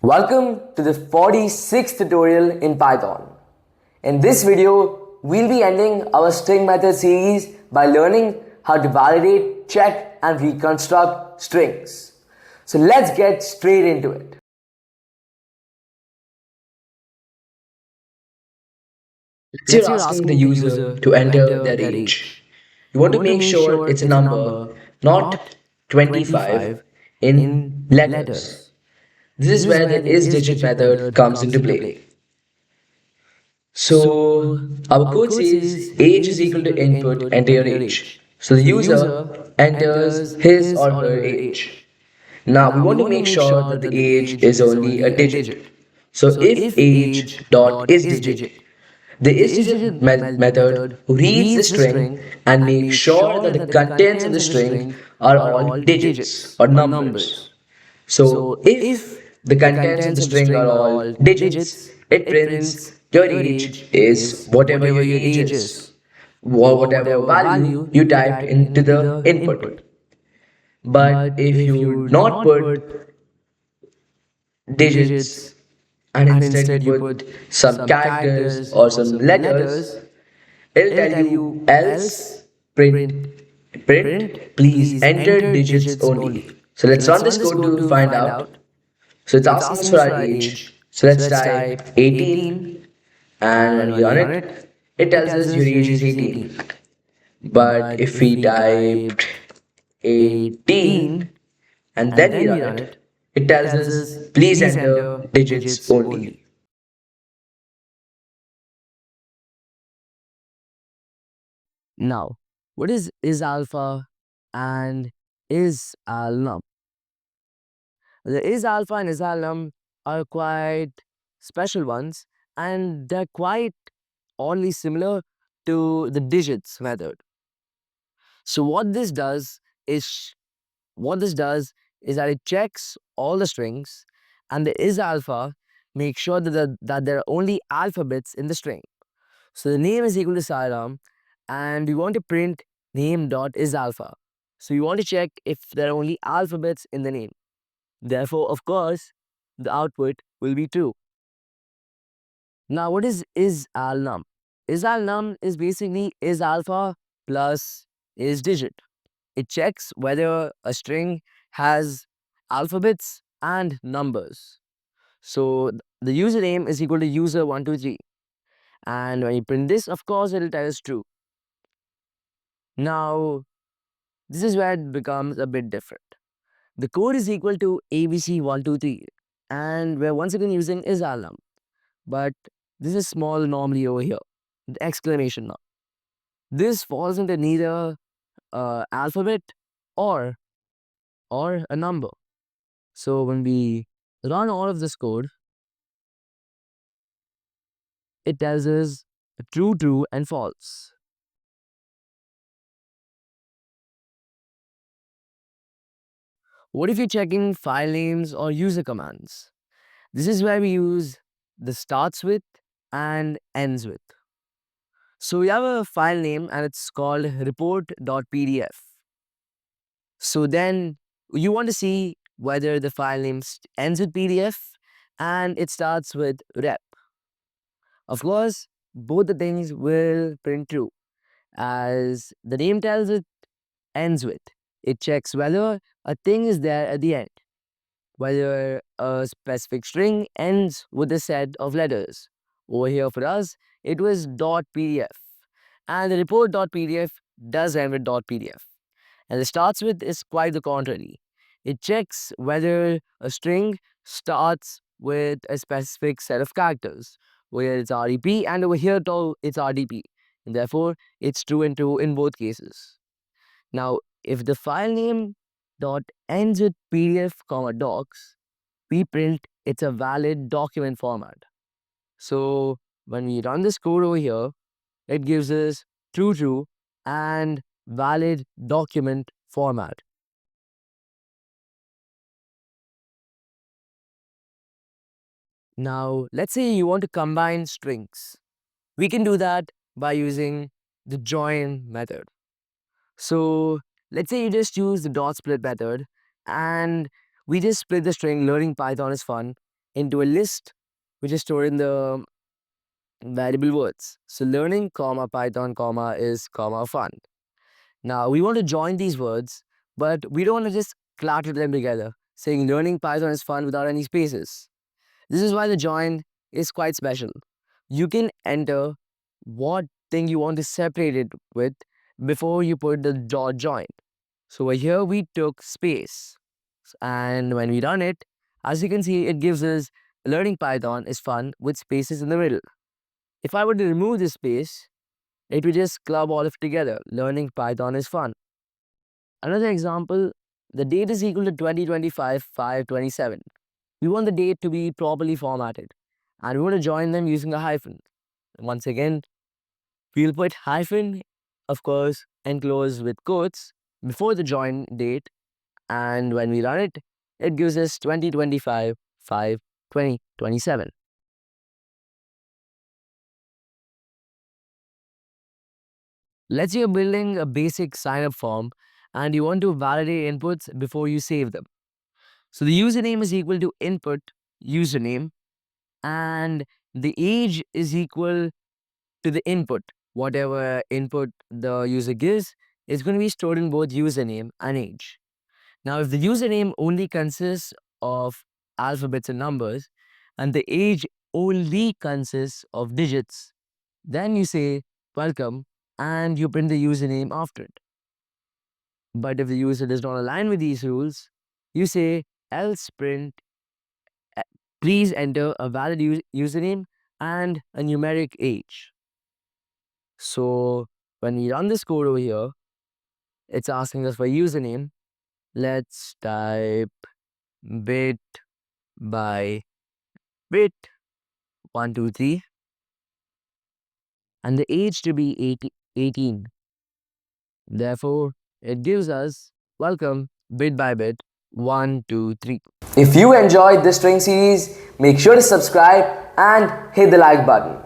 Welcome to the 46th tutorial in Python. In this video, we'll be ending our string method series by learning how to validate, check, and reconstruct strings. So let's get straight into it. Let's say you're asking the user to enter their age. You want to make sure it's a number, not 25, in letters. This is where the isDigit method comes into play. So our code says age is equal to input, enter your age. So the user enters his or her age. Now we want to make sure that the age is only a digit. So if age dot isDigit, the isDigit method reads the string and makes sure that the contents in the string are all digits or numbers. So if the contents in the string are all digits, it prints your age is whatever your age is, or whatever value you typed into the input. But if you not put digits and instead you put some characters or some letters, it'll tell you else print please enter digits only. So let's run this code to find out. So it's asking us for our age. So let's type 18, and when we run it, it tells us your age is 18. But if we type 18 and then we run it, it tells us please enter digits only. Now, what is isalpha and isalnum? The isalpha and isalnum are quite special ones, and they're quite oddly similar to the digits method. So what this does is that it checks all the strings, and the isalpha makes sure that there are only alphabets in the string. So the name is equal to siram, and we want to print name dot is alpha. So you want to check if there are only alphabets in the name. Therefore, of course, the output will be true. Now, what is isalnum? Isalnum is basically is alpha plus is digit. It checks whether a string has alphabets and numbers. So the username is equal to user123. And when you print this, of course, it will tell us true. Now, this is where it becomes a bit different. The code is equal to ABC123, and we're once again using isAlarm. But this is small anomaly over here, the exclamation mark. This falls into neither alphabet or a number. So when we run all of this code, it tells us true, true, and false. What if you're checking file names or user commands? This is where we use the starts with and ends with. So we have a file name and it's called report.pdf. So then you want to see whether the file name ends with PDF and it starts with rep. Of course, both the things will print true as the name tells it ends with. It checks whether a thing is there at the end, whether a specific string ends with a set of letters. Over here for us, it was .pdf, and the report.pdf does end with .pdf. And the starts with is quite the contrary. It checks whether a string starts with a specific set of characters, where it's REP, and over here too, it's RDP. And therefore, it's true and true in both cases. Now, if the file name dot ends with PDF, docs, we print it's a valid document format. So when we run this code over here, it gives us true, true, and valid document format. Now, let's say you want to combine strings. We can do that by using the join method. So let's say you just use the dot split method and we just split the string. Learning Python is fun. into a list which is stored in the variable words. So learning, comma, Python, comma is comma fun. Now we want to join these words, but we don't want to just clutter them together, saying learning Python is fun without any spaces. This is why the join is quite special. You can enter what thing you want to separate it with before you put the dot join. So over here we took space, and when we run it, as you can see, it gives us learning Python is fun with spaces in the middle. If I were to remove this space, it would just club all of it together. Learning Python is fun. Another example, the date is equal to 2025 527. We want the date to be properly formatted, and we want to join them using a hyphen. Once again, we'll put hyphen, of course, enclosed with quotes before the join date, and when we run it, it gives us 2025 5 2027. Let's say you're building a basic sign-up form and you want to validate inputs before you save them. So the username is equal to input username, and the age is equal to the input. Whatever input the user gives is going to be stored in both username and age. Now, if the username only consists of alphabets and numbers, and the age only consists of digits, then you say welcome and you print the username after it. But if the user does not align with these rules, you say else print please enter a valid username and a numeric age. So when we run this code over here, it's asking us for username. Let's type bit by bit 123 and the age to be 18. Therefore, it gives us welcome bit by bit 123. If you enjoyed this string series, make sure to subscribe and hit the like button.